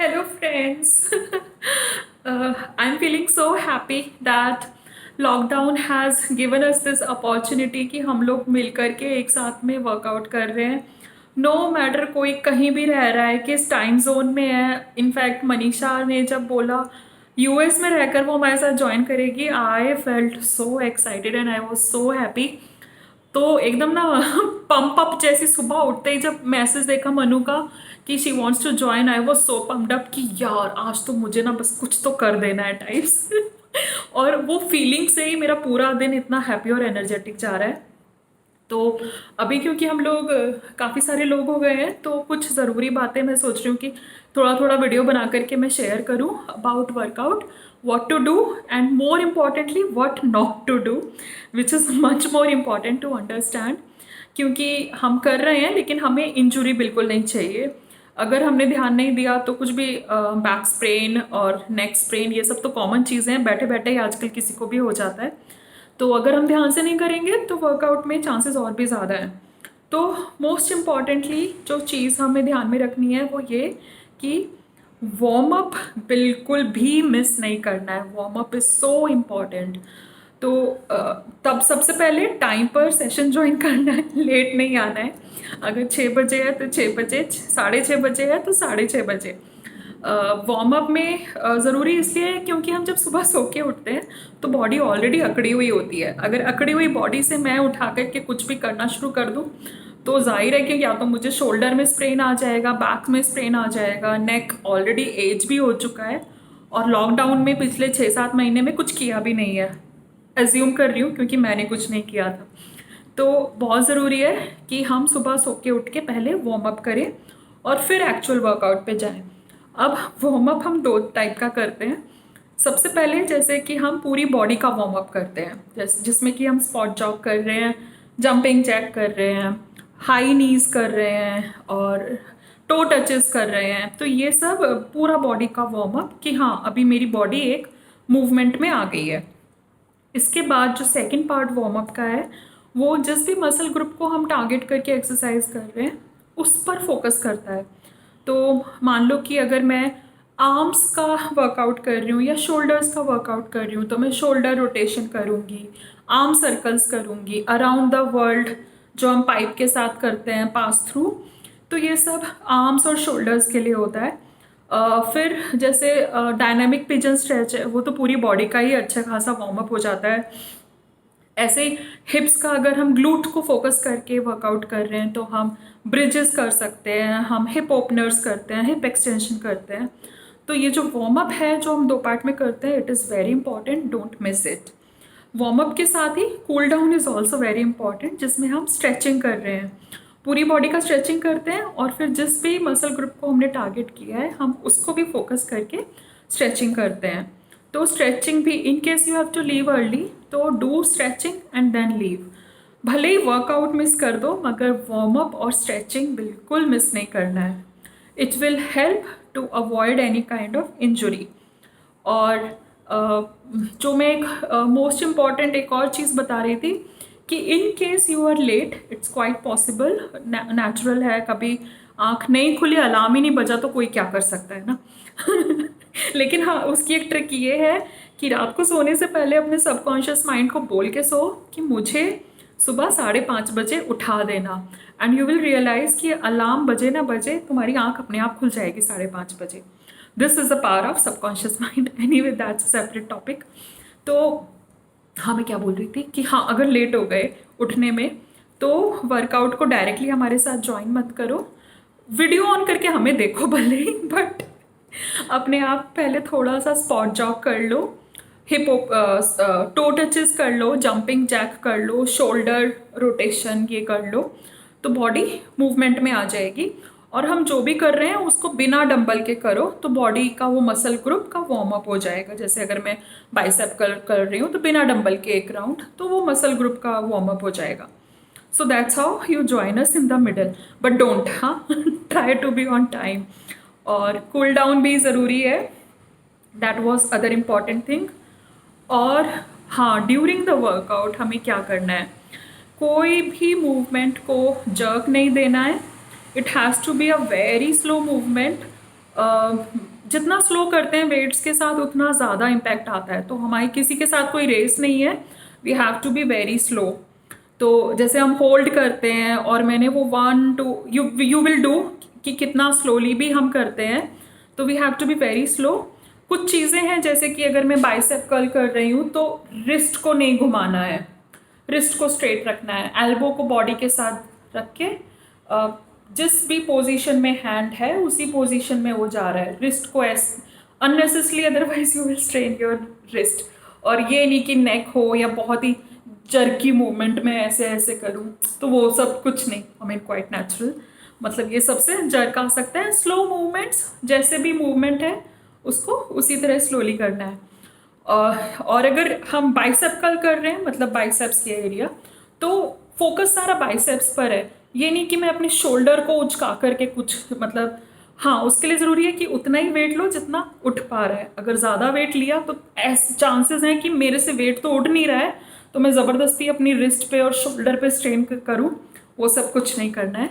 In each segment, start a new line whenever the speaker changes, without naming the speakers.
Hello, friends. I'm feeling so happy that lockdown has given us this opportunity कि हम लोग मिल कर के एक साथ में वर्कआउट कर रहे हैं। नो मैटर कोई कहीं भी रह रहा है, किस टाइम जोन में है। इनफैक्ट मनीषा ने जब बोला यूएस में रहकर वो हमारे साथ ज्वाइन करेगी, I felt so excited and I was so happy. तो एकदम ना पंप अप जैसी सुबह उठते ही जब मैसेज देखा मनु का कि she wants to join, I was so pumped up कि यार आज तो मुझे ना बस कुछ तो कर देना है टाइप्स। और वो फीलिंग से ही मेरा पूरा दिन इतना हैप्पी और एनर्जेटिक जा रहा है। तो अभी क्योंकि हम लोग काफ़ी सारे लोग हो गए हैं तो कुछ ज़रूरी बातें मैं सोच रही हूँ कि थोड़ा थोड़ा वीडियो बना करके मैं शेयर करूँ about workout, what to do and more importantly what not to do, which is much more important to understand. क्योंकि हम कर रहे हैं लेकिन हमें इंजुरी बिल्कुल नहीं चाहिए। अगर हमने ध्यान नहीं दिया तो कुछ भी बैक स्प्रेन और नेक स्प्रेन ये सब तो कॉमन चीज़ें हैं, बैठे बैठे ही आजकल किसी को भी हो जाता है। तो अगर हम ध्यान से नहीं करेंगे तो वर्कआउट में चांसेस और भी ज़्यादा हैं। तो मोस्ट इम्पॉर्टेंटली जो चीज़ हमें ध्यान में रखनी है वो ये कि वार्म अप बिल्कुल भी मिस नहीं करना है। Warm up is so important. तो तब सबसे पहले टाइम पर सेशन ज्वाइन करना है, लेट नहीं आना है। अगर 6 बजे है तो 6 बजे, 6:30 बजे है तो 6:30 बजे। वार्म अप में ज़रूरी इसलिए है क्योंकि हम जब सुबह सो के उठते हैं तो बॉडी ऑलरेडी अकड़ी हुई होती है। अगर अकड़ी हुई बॉडी से मैं उठा करके कुछ भी करना शुरू कर दूँ तो जाहिर है कि या तो मुझे शोल्डर में स्प्रेन आ जाएगा, बैक में स्प्रेन आ जाएगा, नेक ऑलरेडी एज भी हो चुका है और लॉकडाउन में पिछले 6-7 महीने में कुछ किया भी नहीं है। एज्यूम कर रही हूँ क्योंकि मैंने कुछ नहीं किया था। तो बहुत ज़रूरी है कि हम सुबह सो के उठ के पहले वार्म अप करें और फिर एक्चुअल वर्कआउट पे जाएं। अब वार्म अप हम दो टाइप का करते हैं। सबसे पहले जैसे कि हम पूरी बॉडी का वार्म अप करते हैं, जिसमें कि हम स्पॉट जॉग कर रहे हैं, जंपिंग जैक कर रहे हैं, हाई नीज कर रहे हैं और टो टचेस कर रहे हैं। तो ये सब पूरा बॉडी का वार्म अप कि हाँ अभी मेरी बॉडी एक मूवमेंट में आ गई है। इसके बाद जो सेकंड पार्ट वार्म अप का है वो जिस भी मसल ग्रुप को हम टारगेट करके एक्सरसाइज कर रहे हैं उस पर फोकस करता है। तो मान लो कि अगर मैं आर्म्स का वर्कआउट कर रही हूँ या शोल्डर्स का वर्कआउट कर रही हूँ तो मैं शोल्डर रोटेशन करूँगी, आर्म सर्कल्स करूँगी अराउंड द वर्ल्ड, जो हम पाइप के साथ करते हैं पास थ्रू। तो ये सब आर्म्स और शोल्डर्स के लिए होता है। फिर जैसे डायनामिक पिजन स्ट्रेच है वो तो पूरी बॉडी का ही अच्छा खासा वार्म अप हो जाता है। ऐसे ही हिप्स का अगर हम ग्लूट को फोकस करके वर्कआउट कर रहे हैं तो हम ब्रिजेस कर सकते हैं, हम हिप ओपनर्स करते हैं, हिप एक्सटेंशन करते हैं। तो ये जो वार्म अप है जो हम दो पार्ट में करते हैं, it is very important, don't miss it. Warm up के साथ ही cool down is also very important, जिसमें हम स्ट्रेचिंग कर रहे हैं, पूरी बॉडी का स्ट्रेचिंग करते हैं और फिर जिस भी मसल ग्रुप को हमने टारगेट किया है हम उसको भी फोकस करके स्ट्रेचिंग करते हैं। तो स्ट्रेचिंग भी in case you have to leave early तो do stretching and then leave. भले ही वर्कआउट मिस कर दो मगर वार्म अप और स्ट्रेचिंग बिल्कुल मिस नहीं करना है। It will help to avoid any kind of injury. और जो मैं एक मोस्ट इम्पॉर्टेंट एक और चीज़ बता रही थी कि in case you are late, it's quite possible, natural है, कभी आँख नहीं खुली अलार्म ही नहीं बजा तो कोई क्या कर सकता है ना। लेकिन हाँ उसकी एक ट्रिक ये है कि रात को सोने से पहले अपने सबकॉन्शियस माइंड को बोल के सो कि मुझे सुबह 5:30 बजे उठा देना, एंड यू विल रियलाइज़ कि अलार्म बजे ना बजे तुम्हारी आँख अपने आप खुल जाएगी 5:30 बजे। This is the power of subconscious mind. Any way that's a separate topic. तो हाँ मैं क्या बोल रही थी कि हाँ अगर लेट हो गए उठने में तो वर्कआउट को डायरेक्टली हमारे साथ ज्वाइन मत करो, वीडियो ऑन करके हमें देखो भले ही, बट अपने आप पहले थोड़ा सा स्पॉट जॉग कर लो, हिप टो टचेस कर लो, जंपिंग जैक कर लो, शोल्डर रोटेशन ये कर लो, तो बॉडी मूवमेंट में आ जाएगी। और हम जो भी कर रहे हैं उसको बिना डंबल के करो तो बॉडी का वो मसल ग्रुप का वार्म अप हो जाएगा। जैसे अगर मैं बाइसेप कर रही हूँ तो बिना डंबल के एक राउंड तो वो मसल ग्रुप का वार्म अप हो जाएगा। So that's how you join us in the middle, but don't, हाँ try to be on time. और कूल डाउन भी ज़रूरी है, that was other important thing. और हाँ ड्यूरिंग द वर्कआउट हमें क्या करना है, कोई भी मूवमेंट को जर्क नहीं देना है। It has to be a very slow movement. जितना स्लो करते हैं वेट्स के साथ उतना ज़्यादा इम्पैक्ट आता है। तो हमारी किसी के साथ कोई रेस नहीं है, we have to be very slow. तो जैसे हम होल्ड करते हैं और मैंने वो 1 2 यू विल डू कि कितना स्लोली भी हम करते हैं, तो we have to be very slow. कुछ चीज़ें हैं जैसे कि अगर मैं बाइसेप कर्ल कर रही हूँ तो रिस्ट को नहीं घुमाना है, रिस्ट को स्ट्रेट रखना है, एल्बो को बॉडी के साथ रख के जिस भी पोजीशन में हैंड है उसी पोजीशन में वो जा रहा है, रिस्ट को ऐसे unnecessarily otherwise you will strain your wrist. और ये नहीं कि नेक हो या बहुत ही जर्की मूवमेंट में ऐसे ऐसे करूँ, तो वो सब कुछ नहीं, आई मीन क्वाइट नेचुरल। मतलब ये सबसे जर्क आ सकता है। स्लो मूवमेंट्स, जैसे भी मूवमेंट है उसको उसी तरह स्लोली करना है। और अगर हम बाइसेप कर्ल कर रहे हैं, मतलब बाइसेप्स के एरिया, तो फोकस सारा बाइसेप्स पर है। ये नहीं कि मैं अपने शोल्डर को उचका करके कुछ, मतलब हाँ उसके लिए ज़रूरी है कि उतना ही वेट लो जितना उठ पा रहा है। अगर ज़्यादा वेट लिया तो ऐसे चांसेस हैं कि मेरे से वेट तो उठ नहीं रहा है, तो मैं ज़बरदस्ती अपनी रिस्ट पे और शोल्डर पे स्ट्रेन करूँ, वो सब कुछ नहीं करना है।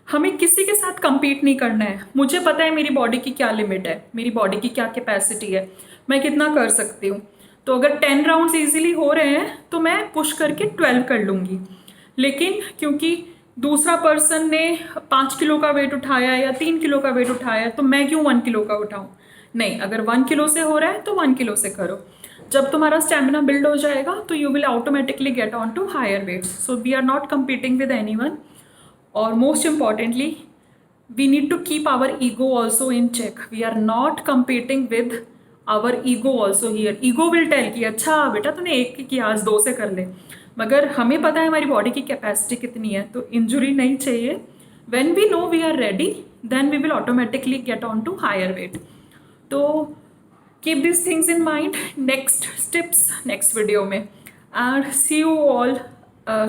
हमें किसी के साथ compete नहीं करना है। मुझे पता है मेरी बॉडी की क्या लिमिट है, मेरी बॉडी की क्या कैपेसिटी है, मैं कितना कर सकती हूँ। तो अगर 10 राउंड्स इजीली हो रहे हैं तो मैं पुश करके 12 कर लूँगी। लेकिन क्योंकि दूसरा पर्सन ने 5 किलो का वेट उठाया या 3 किलो का वेट उठाया तो मैं क्यों 1 किलो का उठाऊँ? नहीं, अगर 1 किलो से हो रहा है तो 1 किलो से करो। जब तुम्हारा स्टेमिना बिल्ड हो जाएगा तो you will automatically get on to higher weights. So we are not competing with anyone. और most importantly, we need to keep our ego also in check. We are not competing with our ego also here. Ego will tell कि अच्छा बेटा तूने एक किया आज 2 से कर ले, मगर हमें पता है हमारी बॉडी की कैपेसिटी कितनी है, तो इंजुरी नहीं चाहिए। When we know we are ready, then we will automatically get on to higher weight. तो keep these things in mind. Next tips next video में, and see you all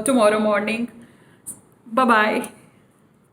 tomorrow morning. Bye bye.